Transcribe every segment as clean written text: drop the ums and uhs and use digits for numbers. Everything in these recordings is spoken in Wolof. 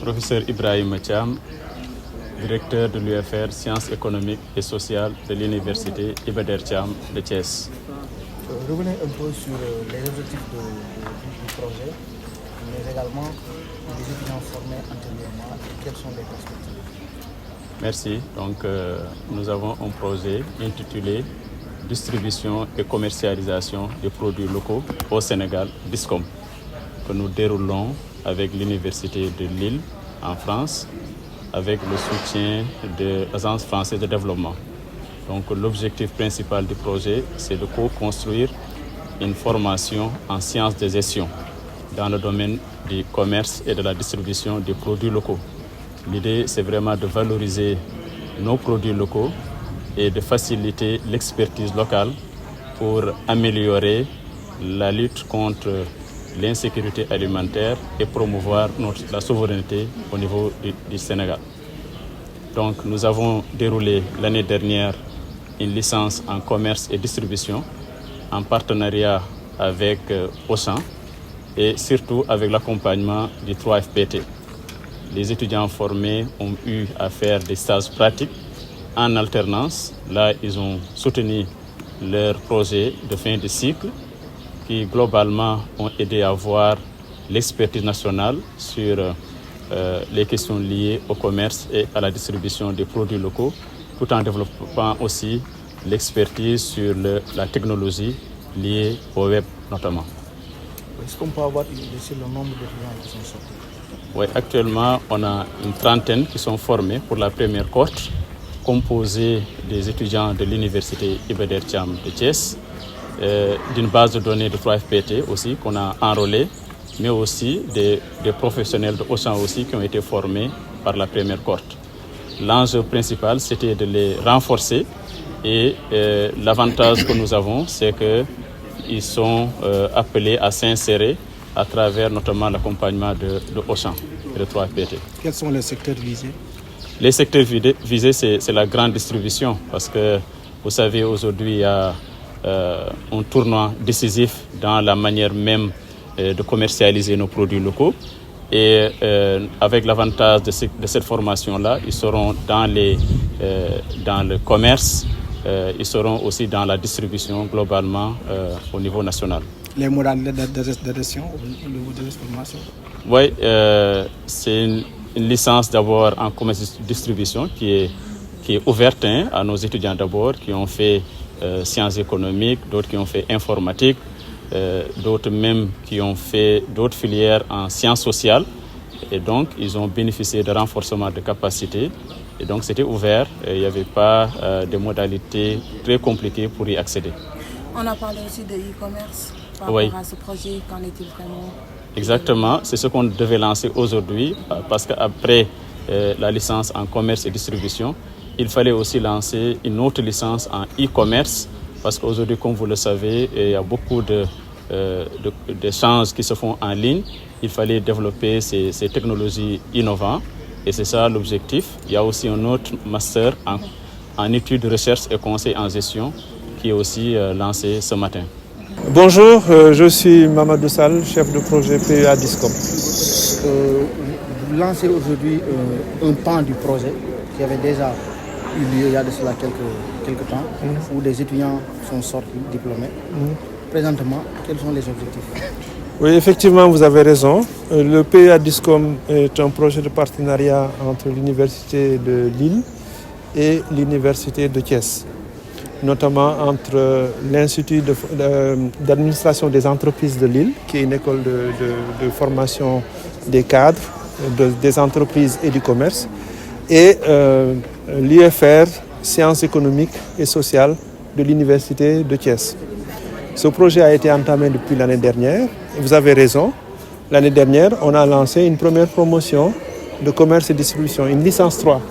Professeur Ibrahima Thiam, directeur de l'UFR Sciences économiques et sociales de l'Université Iba Der Thiam de Thiès. Revenez un peu sur les objectifs du projet, mais également les étudiants formés antérieurement et quelles sont les perspectives. Merci. Donc, nous avons un projet intitulé Distribution et commercialisation des produits locaux au Sénégal, DISCOM, que nous déroulons avec l'Université de Lille en France, avec le soutien de l'Agence française de développement. Donc l'objectif principal du projet, c'est de co-construire une formation en sciences de gestion dans le domaine du commerce et de la distribution des produits locaux. L'idée, c'est vraiment de valoriser nos produits locaux et de faciliter l'expertise locale pour améliorer la lutte contre l'insécurité alimentaire et promouvoir la souveraineté au niveau du Sénégal. Donc nous avons déroulé l'année dernière une licence en commerce et distribution en partenariat avec Auchan et surtout avec l'accompagnement du 3FPT. Les étudiants formés ont eu à faire des stages pratiques en alternance. Là, ils ont soutenu leur projet de fin de cycle qui globalement ont aidé à avoir l'expertise nationale sur les questions liées au commerce et à la distribution des produits locaux, tout en développant aussi l'expertise sur la technologie liée au web notamment. Est-ce qu'on peut avoir une idée sur le nombre d'étudiants qui sont sortis? Oui, actuellement, on a une trentaine qui sont formés pour la première cohorte, composée des étudiants de l'Université Iba Der Thiam de Thiès, d'une base de données de 3FPT aussi qu'on a enrôlé, mais aussi des professionnels de Auchan aussi qui ont été formés par la première cohorte. L'enjeu principal, c'était de les renforcer et l'avantage que nous avons, c'est qu'ils sont appelés à s'insérer à travers notamment l'accompagnement de Auchan et de 3FPT. Quels sont les secteurs visés? Les secteurs visés, c'est la grande distribution parce que vous savez, aujourd'hui, il y a un tournant décisif dans la manière même de commercialiser nos produits locaux. Et avec l'avantage de cette formation-là, ils seront dans le commerce, ils seront aussi dans la distribution globalement au niveau national. Les modalités d'adhésion au niveau de cette formation? Oui, c'est une licence d'abord en commerce et distribution qui est ouverte à nos étudiants d'abord qui ont fait sciences économiques, d'autres qui ont fait informatique, d'autres même qui ont fait d'autres filières en sciences sociales. Et donc, ils ont bénéficié de renforcement de capacités. Et donc, c'était ouvert. Il n'y avait pas de modalités très compliquées pour y accéder. On a parlé aussi de e-commerce par rapport à ce projet. Qu'en est-il vraiment? Exactement. C'est ce qu'on devait lancer aujourd'hui parce qu'après la licence en commerce et distribution, il fallait aussi lancer une autre licence en e-commerce parce qu'aujourd'hui, comme vous le savez, il y a beaucoup d'échanges qui se font en ligne. Il fallait développer ces technologies innovantes et c'est ça l'objectif. Il y a aussi un autre master en études de recherche et conseil en gestion qui est aussi lancé ce matin. Bonjour, je suis Mamadou Sall, chef de projet PEA DISCOM. Vous lancez aujourd'hui un pan du projet qui avait déjà eu lieu il y a de cela quelques temps, où des étudiants sont sortis diplômés. Présentement, quels sont les objectifs? Oui, effectivement, vous avez raison. Le PEA DISCOM est un projet de partenariat entre l'Université de Lille et l'Université de Thiès, notamment entre l'Institut d'administration des entreprises de Lille, qui est une école de formation des cadres, des entreprises et du commerce, et l'UFR Sciences économiques et sociales de l'Université de Thiès. Ce projet a été entamé depuis l'année dernière. Vous avez raison. L'année dernière, on a lancé une première promotion de commerce et distribution, une licence 3.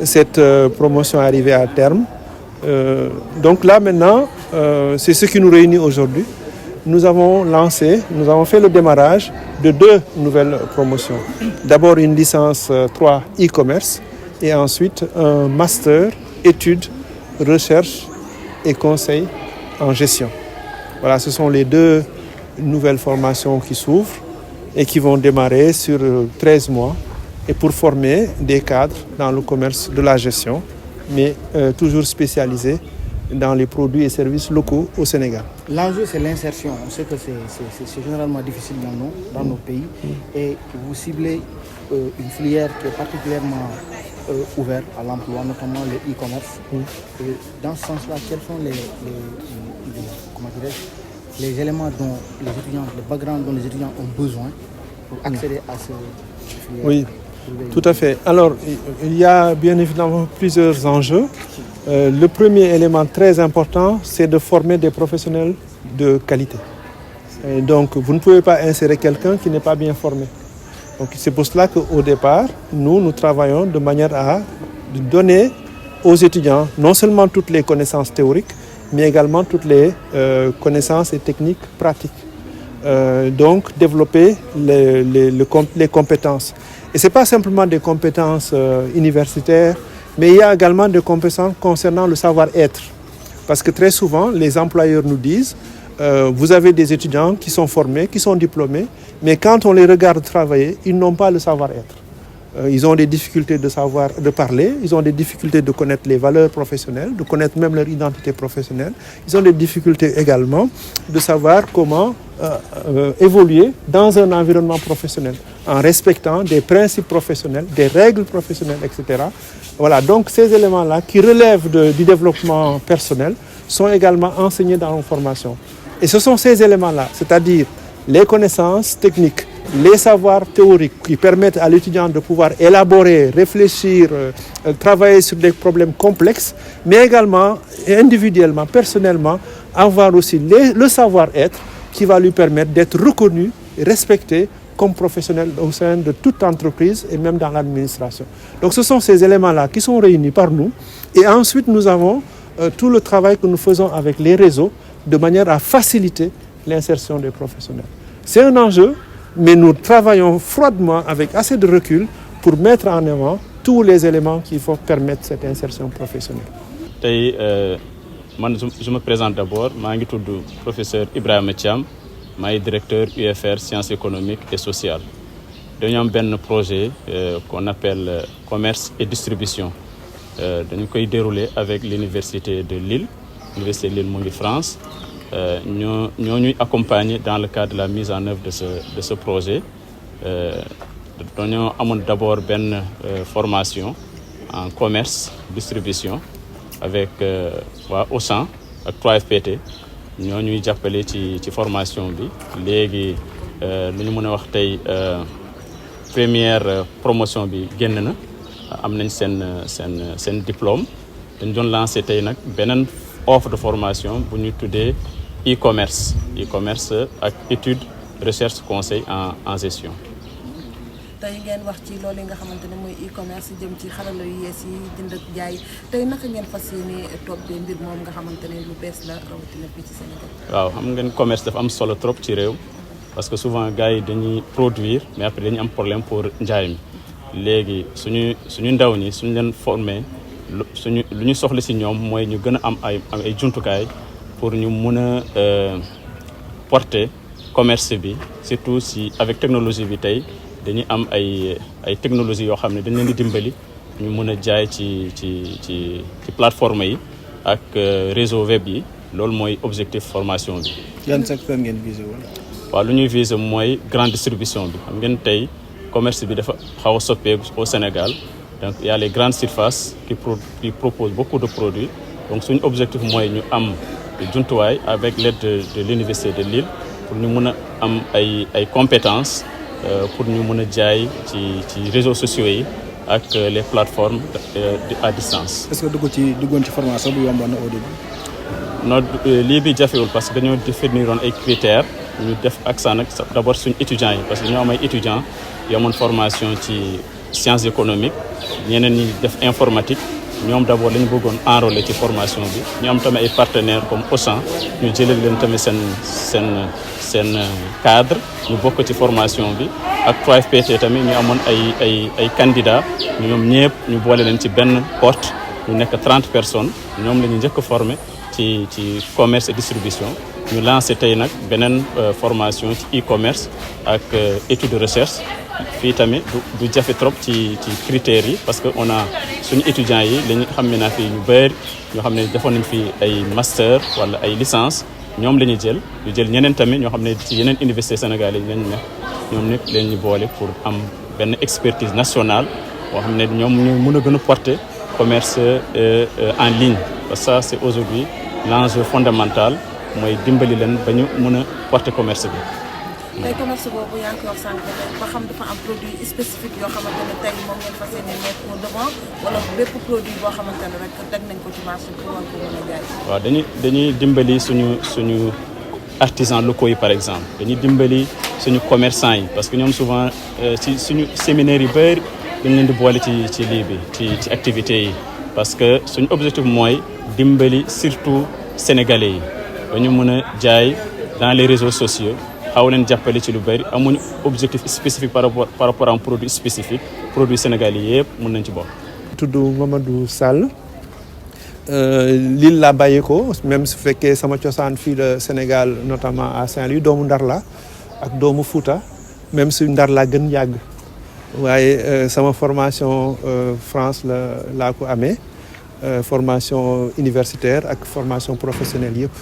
Cette promotion est arrivée à terme. Donc là, maintenant, c'est ce qui nous réunit aujourd'hui. Nous avons fait le démarrage de 2 nouvelles promotions. D'abord une licence 3 e-commerce et ensuite un master études, recherche et conseil en gestion. Voilà, ce sont les deux nouvelles formations qui s'ouvrent et qui vont démarrer sur 13 mois et pour former des cadres dans le commerce de la gestion, mais toujours spécialisés dans les produits et services locaux au Sénégal. L'enjeu, c'est l'insertion. On sait que c'est généralement difficile dans nos pays. Et vous ciblez une filière qui est particulièrement ouverte à l'emploi, notamment le e-commerce. Et dans ce sens-là, quels sont les éléments dont les étudiants, le background dont les étudiants ont besoin pour accéder à ce filière? Oui, tout à fait. Alors, il y a bien évidemment plusieurs enjeux. Le premier élément très important, c'est de former des professionnels de qualité. Et donc, vous ne pouvez pas insérer quelqu'un qui n'est pas bien formé. Donc, c'est pour cela qu'au départ, nous travaillons de manière à donner aux étudiants non seulement toutes les connaissances théoriques, mais également toutes les connaissances et techniques pratiques. Donc, développer les compétences. Et ce n'est pas simplement des compétences universitaires, mais il y a également des compétences concernant le savoir-être. Parce que très souvent, les employeurs nous disent, vous avez des étudiants qui sont formés, qui sont diplômés, mais quand on les regarde travailler, ils n'ont pas le savoir-être. Ils ont des difficultés de parler, ils ont des difficultés de connaître les valeurs professionnelles, de connaître même leur identité professionnelle. Ils ont des difficultés également de savoir comment évoluer dans un environnement professionnel en respectant des principes professionnels, des règles professionnelles, etc. Voilà, donc ces éléments-là qui relèvent du développement personnel sont également enseignés dans nos formations. Et ce sont ces éléments-là, c'est-à-dire les connaissances techniques, les savoirs théoriques qui permettent à l'étudiant de pouvoir élaborer, réfléchir, travailler sur des problèmes complexes, mais également individuellement, personnellement, avoir aussi le savoir-être qui va lui permettre d'être reconnu et respecté comme professionnel au sein de toute entreprise et même dans l'administration. Donc ce sont ces éléments-là qui sont réunis par nous. Et ensuite, nous avons tout le travail que nous faisons avec les réseaux de manière à faciliter l'insertion des professionnels. C'est un enjeu, mais nous travaillons froidement avec assez de recul pour mettre en avant tous les éléments qui vont permettre cette insertion professionnelle. Je me présente d'abord, je suis le professeur Ibrahima Thiam, je suis directeur UFR Sciences économiques et sociales. Nous avons un projet qu'on appelle commerce et distribution. Nous avons déroulé avec l'université de Lille, l'université de Lille en France. Nous nous accompagnés dans le cadre de la mise en œuvre de ce projet. Nous avons d'abord une formation en commerce, distribution avec Auchan et 3FPT. Nous avons appelé cette formation. Nous avons première promotion bi génn na am nañ sen diplôme dañ doon lancer tay nak benen offre de formation bu ñu tuddé e-commerce ak étude recherche conseil en gestion. tey ngeen wax ci loolu nga xamante ne mooy e-commerce jëm ci xarala yu yees yi jënd ak jaay tey naka ngeen fas yéene toppee mbir moom nga xamante ne lu bees la rawatina fii ci Sénégal. waaw xam ngeen commerce dafa am solo trop ci réew parce que souvent gars yi dañuy produire mais après dañuy am problème pour njaay mi léegi suñu ndaw ñi suñu leen formé lu ñu soxla ci ñoom mooy ñu gën a am ay jumtukaay pour ñu mun a porter commerce bi surtout si avec technologie bi tey dañuy am ay technologie yoo xam ne dañ leen di dimbali ñu mën a jaay ci plateforme yi ak réseau web yi loolu mooy objectif formation bi. yan secteur ngeen visé wala. waaw lu ñuy visé mooy grande distribution bi xam ngeen tey commerce bi dafa xaw a soppeeku au Sénégal donc il y a les grandes surfaces qui proposent beaucoup de produits donc suñu objectif mooy ñu am jumtuwaay avec l'aide de l'université de Lille pour ñu mën a am ay compétences pour ñu mën a jaay ci réseaux sociaux yi ak les plateformes à distance. est-ce que duggoon ci formation bu yomboon na au début. non lii bi jafewul parce que dañoo définir ay critères ñu def accent nag d'abord suñu étudiants yi parce que ñoo am ay étudiants yu amoon formation ci sciences économiques ñeneen ñi def informatique ñoom d'abord lañu bëggoon enrôler ci formation bi ñu am tamit ay partenaires comme Auchan ñu jëlal leen tamit seen cadre ñu bokk ci formation bi ak 3FPT tamit ñu amoon ay candidats ñoom ñëpp ñu boole leen ci benn porte ñu nekk 30 personnes ñoom la ñu njëkk a formé ci commerce et distribution ñu lancé tey nag beneen formation ci e-commerce ak étude de recherche fii tamit du jafe trop ci critères yi parce que on a suñu étudiants yi lañu xam ne naa fii ñu bëri ñoo xam ne defoon nañ fi ay master wala ay licence ñoom la ñuy jël ñeneen tamit ñoo xam ne ci yeneen université sénégalais yi lañ ne ñoom ñëpp leen ñu boole pour am benn expertise nationale boo xam ne ñoom ñu mën a gën a porter commerce en ligne parce que ça c'est aujourd'hui l'enjeu fondamental mooy dimbali leen ba ñu mën a porter commerce bi. tey commerce boobu yaa ngi koy wax sànq ba xam dafa am produit spécifique yoo xamante ne tey moom ngeen fas yéene mettre au devant wala bépp produit boo xamante ne rek teg nañ ko ci marché pour war ko mën a jaay. waaw dañuy dimbali suñu artisans locaux yi par exemple dañuy dimbali suñu commerçants yi parce que ñoom souvent ci suñu séminaire yu bëri dañ leen di boole ci lii bi ci activités yi parce que suñu objectif mooy dimbali surtout sénégalais yi ba ñu mën a jaay dans les réseaux sociaux. xaw leen jàppale ci lu bëri amuñu objectif spécifique par rapport à un produit spécifique produit sénégalais yëpp mën nañ ci bokk. tudd Mamadou Sall Lille laa bàyyi ko même su fekkee sama cosaan fii la Sénégal notamment à Saint-Louis doomu Ndar la ak doomu Fouta même su Ndar laa gën yàgg waaye sama formation France laa ko amee formation universitaire ak formation professionnelle yëpp.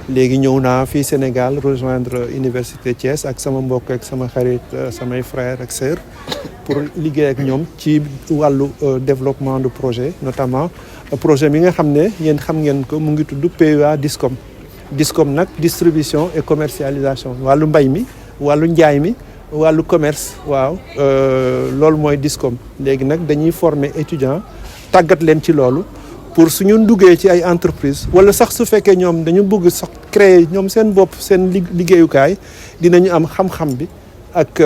léegi ñëw naa fii Sénégal rejoindre Université Thiès ak sama mbokk ak sama xarit samay frères ak sœurs pour liggéey ak ñoom ci wàllu développement de projet notamment projet bi nga xam ne yéen xam ngeen ko mu ngi tudd PEA DISCOM. DISCOM nag distribution et commercialisation wàllu mbay mi wàllu njaay mi wàllu commerce waaw loolu mooy DISCOM léegi nag dañuy former étudiants tàggat leen ci loolu. pour suñu duggee ci ay entreprise wala sax su fekkee ñoom dañu bëgg sax créer ñoom seen bopp seen liggéeyukaay dinañu am xam-xam bi ak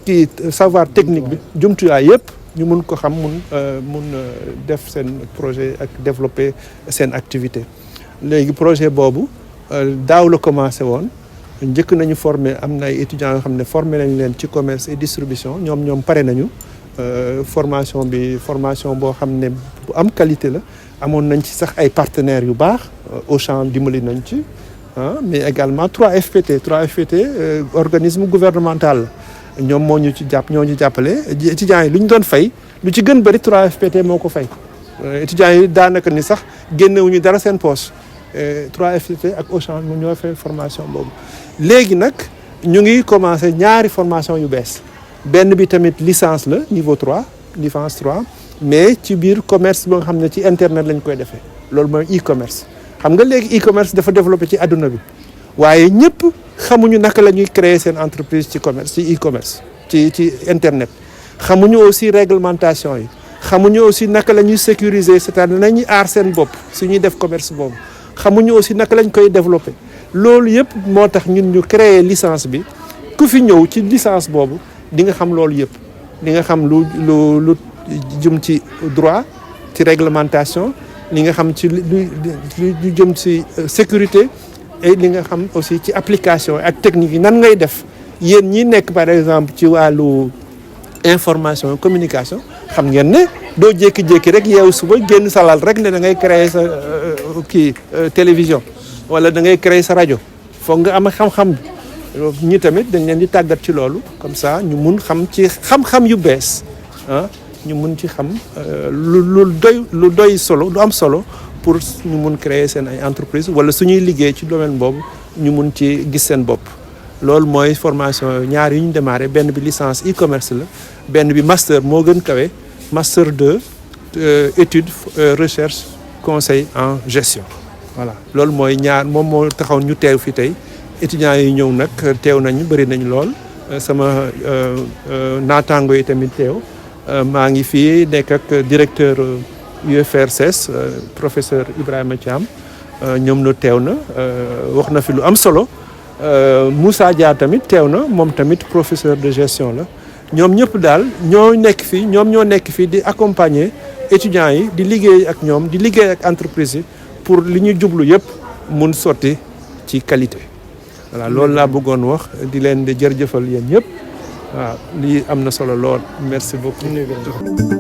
kii savoir technique bi jumtuwaay yëpp ñu mun ko xam mun def seen projet ak développer seen activité. léegi projet boobu daaw la commencé woon njëkk nañu former am na ay étudiants yoo xam ne formé nañ leen ci commerce et distribution ñoom pare nañu. formation boo xam ne bu am qualité la amoon nañ ci sax ay partenaires yu baax Auchan dimbali nañ ci mais également 3FPT organisme gouvernemental la ñoom ñoo ñu jàppale étudiants yi lu ñu doon fay lu ci gën bëri 3FPT moo ko fay étudiants yi daanaka ni sax génnewuñu dara seen poche 3FPT ak Auchan mu ñoo fay formation boobu léegi nag ñu ngi commencé ñaari formation yu bees benn bi tamit licence la niveau 3 licence 3 mais ci biir commerce ba nga xam ne ci internet lañ koy defee loolu mooy e-commerce xam nga léegi e-commerce dafa développé ci adduna bi waaye ñëpp xamuñu naka la ñuy créer seen entreprise ci commerce ci e-commerce ci internet xamuñu aussi réglementation yi xamuñu aussi naka la ñuy sécuriser c'est-à-dire nañuy aar seen bopp su ñuy def commerce boobu xamuñu aussi naka lañ koy développé loolu yëpp moo tax ñun ñu créer licence bi ku fi ñëw ci licence boobu di nga xam loolu yëpp di nga xam lu jëm ci droit ci réglementation li nga xam ci lu jëm ci sécurité et li nga xam aussi ci application ak technique yi nan ngay def yéen ñi nekk par exemple ci wàllu information communication xam ngeen ne doo jékki-jékki rek yeewu suba génn sa lal rek ne da ngay créer sa télévision wala da ngay créer sa rajo foog nga am xam-xam bi ñi tamit dañ leen di tàggat ci loolu comme ça ñu mun xam ci xam-xam yu bees ñu mun ci xam lu doy solo lu am solo pour ñu mun créer seen ay entreprise wala suñuy liggéey ci domaine boobu ñu mun ci gis seen bopp. loolu mooy formation ñaar yu ñu démarré benn bi licence e-commerce la benn bi master moo gën kawe master 2 étude recherche conseil en gestion voilà loolu mooy ñaar moom moo taxaw ñu teew fi tey. étudiants yi ñëw nag teew nañu bëri nañu lool sama naataango yi tamit teew maa ngi fii nekk ak directeur UFRCES professeur Ibrahima Thiam ñoom la teew na wax na fi lu am solo Moussa Dia tamit teew na moom tamit professeur de gestion la ñoom ñëpp daal ñoo nekk fii di accompagner étudiants yi di liggéey ak ñoom di liggéey ak entreprise yi pour li ñu jublu yëpp mun sotti ci qualité. voilà loolu laa bëggoon wax di leen di jërëjëfal yéen ñëpp waaw lii am na solo lool merci beaucoup.